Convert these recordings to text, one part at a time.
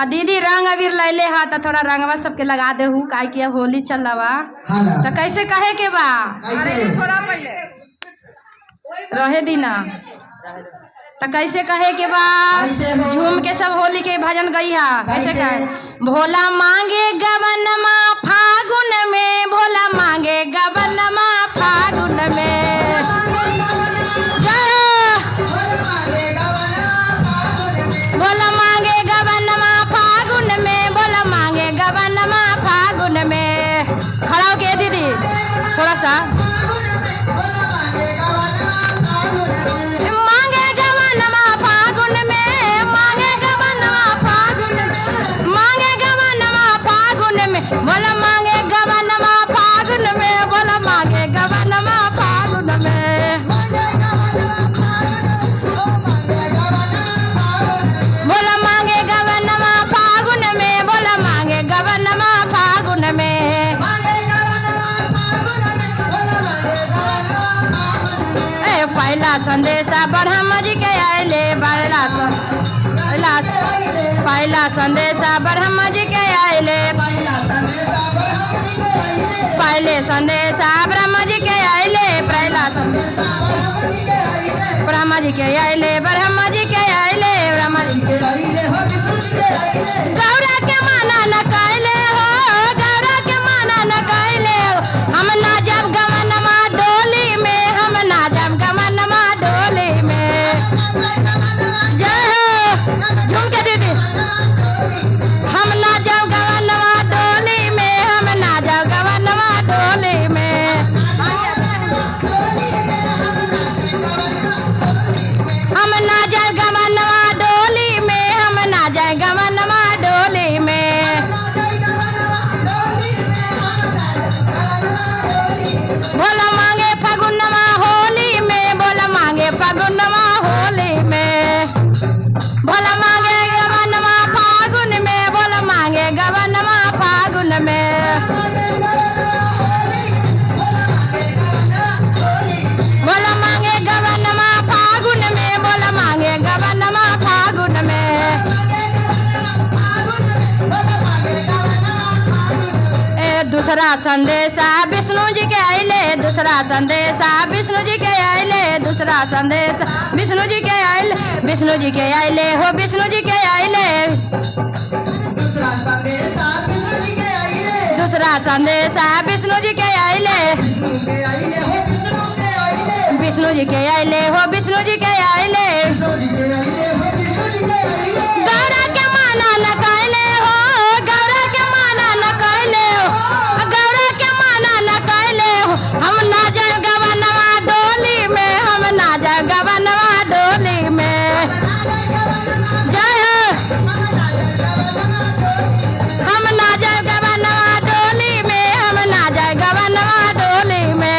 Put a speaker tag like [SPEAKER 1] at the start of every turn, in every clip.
[SPEAKER 1] आ दीदी रंग अबीर लैले हा तो थोड़ा रंगवा सबके लगा दे हूँ काहे कि होली चल रहा तो कैसे कहे के बा
[SPEAKER 2] छोड़ा पहले
[SPEAKER 1] रहे दीना तो कैसे कहे के बा झूम के सब होली के भजन गई हा कैसे कहे भोला मांगे गबनमा फागुन में भोला मांगे गबनमा फागुन में भोला मांगे गबनमा फागुन में भोला मांगे गबनमा फागुन में खड़ा हो के दीदी थोड़ा सा मांगे गबनमा फागुन में मांगे गबनमा फागुन में मांगे गबनमा फागुन में भोला मांगे गबनमा फागुन में भोला मांगे गबनमा फागुन में भोला मांगे गबनमा फागुन में भोला मांगे गबनमा फागुन में पहला संदेशा ब्रह्म जी के आयले पहला संदेशा ब्रह्म जी के आयले पहले संदेशा ब्रह्म जी के आयले पहला ब्रह्म जी के आयले ब्रह्म जी के आयले ब्रह्म जी के गौरा के माना न कैले हो गौरा के माना न कैले हो हम ना जब गमनमा डोली में हम ना जब गमनमा डोली में जय हो झूम के दीदी हम ना जब गमनमा डोली में हम ना जब गमनमा डोली में हम ना जब गमनमा डोली में हम ना जब गमनमा डोली में भोला मांगे फगुनमा होली में भोला मांगे फगुनमा होली में भोला मांगे गबनमा फागुन में भोला मांगे गबनमा फागुन में भोला मांगे गबनमा फागुन में भोला मांगे गबनमा फागुन में दूसरा संदेशा विष्णु जी के आइले दूसरा संदेशा विष्णु जी के आइले दूसरा संदेश विष्णु जी के आइले विष्णु जी के आइले हो विष्णु जी के आइले दूसरा संदेशा विष्णु जी के आइले विष्णु जी के आइले हो विष्णु जी के आइले गौरा के माना न कैले हो गौरा के माना न कैले हो गौरा के माना न कैले हो हम ना जाए गबनमा डोली में हम ना जाए गबनमा डोली में जय हो हम ना जाए गबनमा डोली में हम ना जाए गबनमा डोली में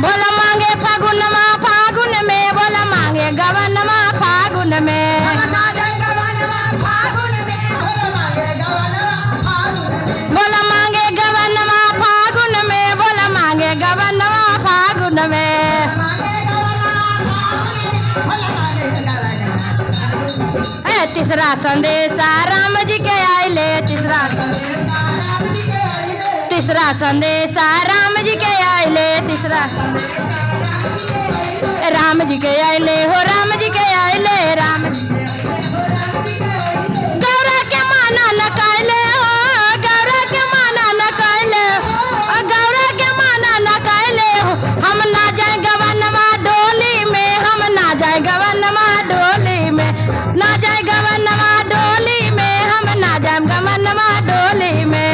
[SPEAKER 1] भोला मांगे फगुनमा फागुन में भोला मांगे गबनमा फागुन में भोला मांगे गबनमा फागुन में भोला मांगे गबनमा फागुन में तीसरा संदेशा राम जी के आइले तीसरा संदेशा राम जी के आइले तीसरा राम जी के आइले हो राम जी के आइले राम गौरा के माना न कैले हो गौरा के माना न कैले हो गौरा के माना न कैले हो हम ना जाए गबनमा डोली में हम ना जाए गबनमा डोली में ना जाए गबनमा डोली में हम ना जाए गबनमा डोली में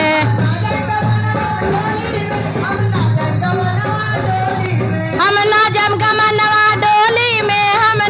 [SPEAKER 1] हम ना जब गमनवा डोली में हम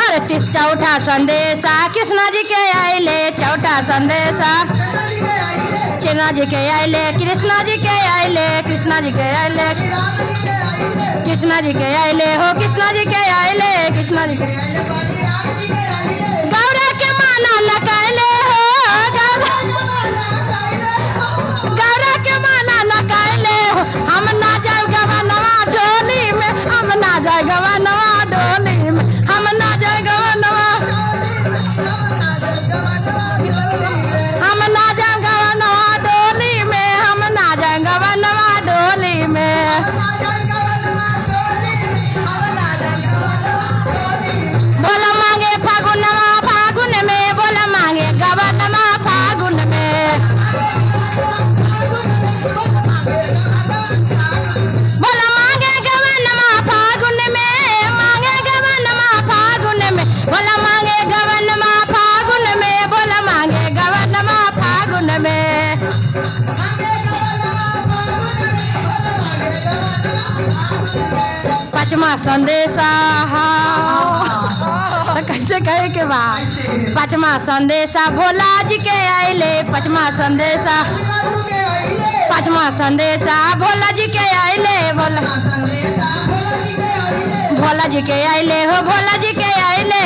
[SPEAKER 1] अरे 30 चौथा संदेशा कृष्णा जी के आइले चौथा संदेशा कृष्णा जी के आइले कृष्णा जी के आइले कृष्णा जी के आइले कृष्णा जी के आइले हो कृष्णा जी के आइले कृष्णा जी के गौरा के माना लगाइले हो गौरा के माना लगाइले हो हम ना जाए गवनवा डोली में हम ना जाए गवनवा डोली में हम ना जाए गवनवा हम ना जाए गवनवा डोली में हम ना जाए गवनवा डोली में बोला मांगे फागुनवा फागुन में बोला मांगे गवनवा फागुन में बोला मांगे गवनमा फागुन में मांगे गवनमा फागुन में बोला मांगे गवनमा फागुन में बोला मांगे गवनमा फागुन में पचमा संदेशा कैसे कहे के बा पचमा संदेशा भोला जी के आइले पचमा संदेशा भोला जी के आइले भोला जी के आइले हो भोला जी के आइले